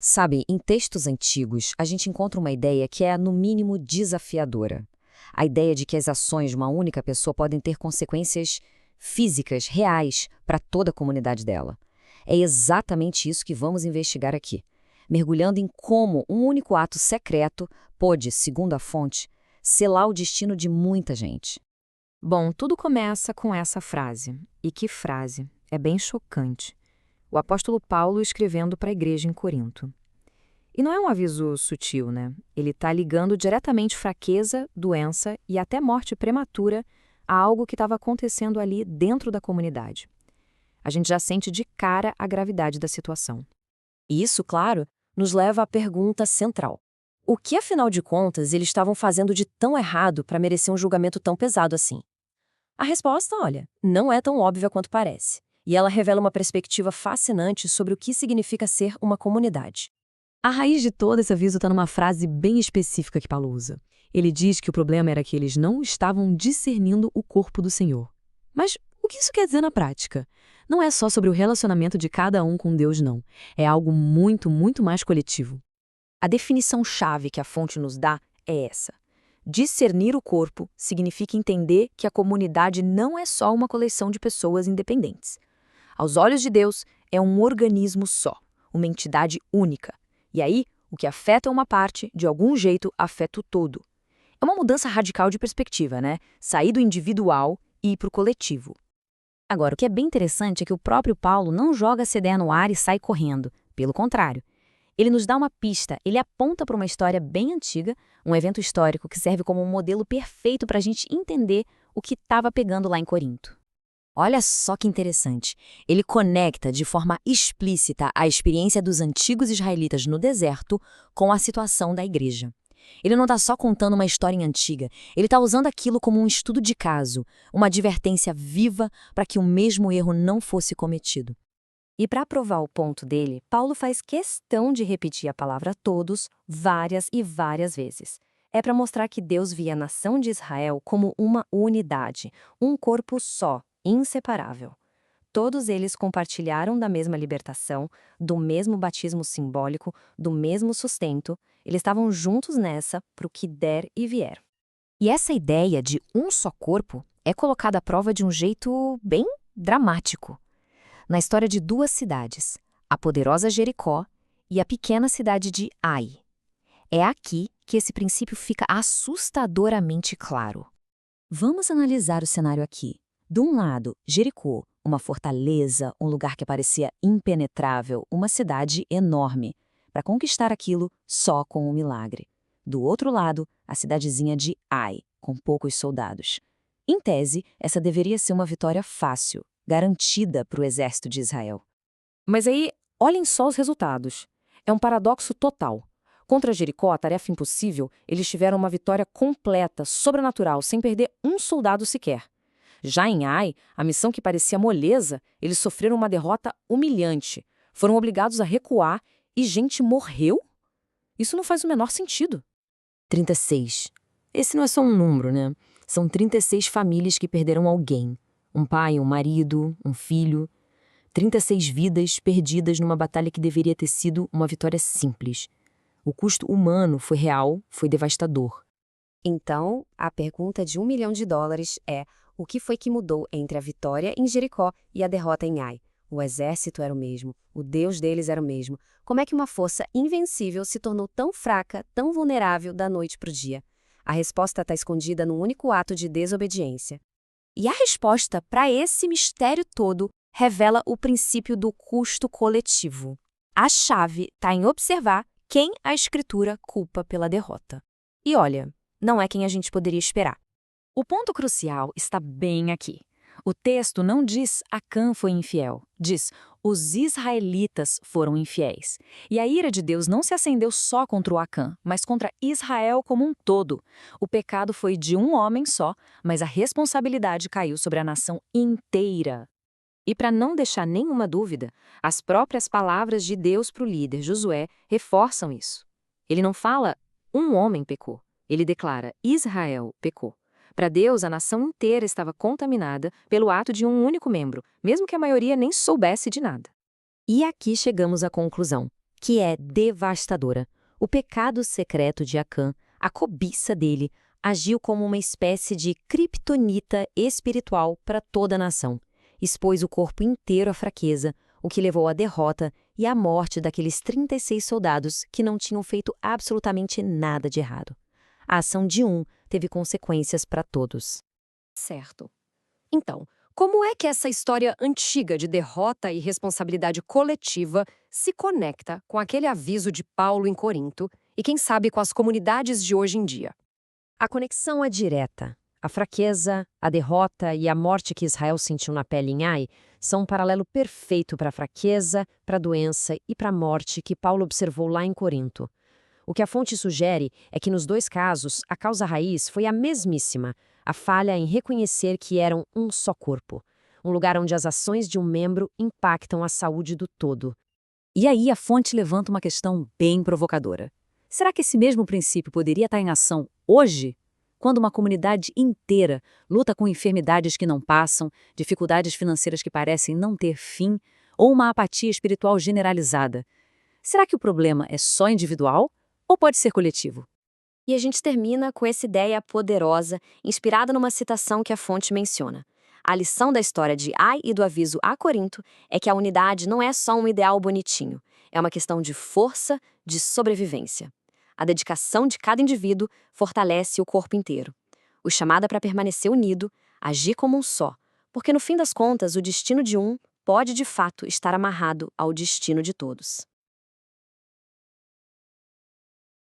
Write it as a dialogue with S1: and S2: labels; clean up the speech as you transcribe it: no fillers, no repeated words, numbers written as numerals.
S1: Sabe, em textos antigos, a gente encontra uma ideia que é, no mínimo, desafiadora. A ideia de que as ações de uma única pessoa podem ter consequências físicas, reais, para toda a comunidade dela. É exatamente isso que vamos investigar aqui, mergulhando em como um único ato secreto pode, segundo a fonte, selar o destino de muita gente.
S2: Bom, tudo começa com essa frase. E que frase? É bem chocante. O apóstolo Paulo escrevendo para a igreja em Corinto. E não é um aviso sutil, né? Ele está ligando diretamente fraqueza, doença e até morte prematura a algo que estava acontecendo ali dentro da comunidade. A gente já sente de cara a gravidade da situação.
S3: E isso, claro, nos leva à pergunta central. O que, afinal de contas, eles estavam fazendo de tão errado para merecer um julgamento tão pesado assim? A resposta, olha, não é tão óbvia quanto parece. E ela revela uma perspectiva fascinante sobre o que significa ser uma comunidade.
S4: A raiz de todo esse aviso está numa frase bem específica que Paulo usa. Ele diz que o problema era que eles não estavam discernindo o corpo do Senhor. Mas o que isso quer dizer na prática? Não é só sobre o relacionamento de cada um com Deus, não. É algo muito, muito mais coletivo.
S2: A definição-chave que a fonte nos dá é essa. Discernir o corpo significa entender que a comunidade não é só uma coleção de pessoas independentes. Aos olhos de Deus, é um organismo só, uma entidade única. E aí, o que afeta uma parte, de algum jeito, afeta o todo. É uma mudança radical de perspectiva, né? Sair do individual e ir para o coletivo.
S1: Agora, o que é bem interessante é que o próprio Paulo não joga essa ideia no ar e sai correndo. Pelo contrário. Ele nos dá uma pista, ele aponta para uma história bem antiga, um evento histórico que serve como um modelo perfeito para a gente entender o que estava pegando lá em Corinto. Olha só que interessante. Ele conecta de forma explícita a experiência dos antigos israelitas no deserto com a situação da igreja. Ele não está só contando uma história antiga, ele está usando aquilo como um estudo de caso, uma advertência viva para que o mesmo erro não fosse cometido.
S3: E para provar o ponto dele, Paulo faz questão de repetir a palavra todos várias e várias vezes. É para mostrar que Deus via a nação de Israel como uma unidade, um corpo só, inseparável. Todos eles compartilharam da mesma libertação, do mesmo batismo simbólico, do mesmo sustento. Eles estavam juntos nessa para o que der e vier.
S1: E essa ideia de um só corpo é colocada à prova de um jeito bem dramático. Na história de duas cidades, a poderosa Jericó e a pequena cidade de Ai. É aqui que esse princípio fica assustadoramente claro. Vamos analisar o cenário aqui. De um lado, Jericó, uma fortaleza, um lugar que parecia impenetrável, uma cidade enorme. Para conquistar aquilo, só com um milagre. Do outro lado, a cidadezinha de Ai, com poucos soldados. Em tese, essa deveria ser uma vitória fácil, garantida para o exército de Israel.
S2: Mas aí, olhem só os resultados. É um paradoxo total. Contra Jericó, a tarefa impossível, eles tiveram uma vitória completa, sobrenatural, sem perder um soldado sequer. Já em Ai, a missão que parecia moleza, eles sofreram uma derrota humilhante. Foram obrigados a recuar e gente morreu? Isso não faz o menor sentido.
S3: 36. Esse não é só um número, né? São 36 famílias que perderam alguém. Um pai, um marido, um filho. 36 vidas perdidas numa batalha que deveria ter sido uma vitória simples. O custo humano foi real, foi devastador.
S5: Então, a pergunta de $1 milhão é: o que foi que mudou entre a vitória em Jericó e a derrota em Ai? O exército era o mesmo, o Deus deles era o mesmo. Como é que uma força invencível se tornou tão fraca, tão vulnerável da noite para o dia? A resposta está escondida num único ato de desobediência. E a resposta para esse mistério todo revela o princípio do custo coletivo. A chave está em observar quem a Escritura culpa pela derrota. E olha, não é quem a gente poderia esperar.
S2: O ponto crucial está bem aqui. O texto não diz Acã foi infiel, diz os israelitas foram infiéis. E a ira de Deus não se acendeu só contra o Acã, mas contra Israel como um todo. O pecado foi de um homem só, mas a responsabilidade caiu sobre a nação inteira. E para não deixar nenhuma dúvida, as próprias palavras de Deus para o líder Josué reforçam isso. Ele não fala um homem pecou, ele declara Israel pecou. Para Deus, a nação inteira estava contaminada pelo ato de um único membro, mesmo que a maioria nem soubesse de nada.
S3: E aqui chegamos à conclusão. que é devastadora. O pecado secreto de Acã, a cobiça dele, agiu como uma espécie de criptonita espiritual para toda a nação. Expôs o corpo inteiro à fraqueza, o que levou à derrota e à morte daqueles 36 soldados que não tinham feito absolutamente nada de errado. A ação de um teve consequências para todos.
S6: Certo. Então, como é que essa história antiga de derrota e responsabilidade coletiva se conecta com aquele aviso de Paulo em Corinto e, quem sabe, com as comunidades de hoje em dia?
S3: A conexão é direta. A fraqueza, a derrota e a morte que Israel sentiu na pele em Ai são um paralelo perfeito para a fraqueza, para a doença e para a morte que Paulo observou lá em Corinto. O que a fonte sugere é que nos dois casos, a causa raiz foi a mesmíssima, a falha em reconhecer que eram um só corpo, um lugar onde as ações de um membro impactam a saúde do todo.
S2: E aí a fonte levanta uma questão bem provocadora. Será que esse mesmo princípio poderia estar em ação hoje? Quando uma comunidade inteira luta com enfermidades que não passam, dificuldades financeiras que parecem não ter fim, ou uma apatia espiritual generalizada. Será que o problema é só individual ou pode ser coletivo?
S5: E a gente termina com essa ideia poderosa, inspirada numa citação que a fonte menciona. A lição da história de Ai e do aviso a Corinto é que a unidade não é só um ideal bonitinho, é uma questão de força, de sobrevivência. A dedicação de cada indivíduo fortalece o corpo inteiro. O chamado é para permanecer unido, agir como um só, porque no fim das contas o destino de um pode de fato estar amarrado ao destino de todos.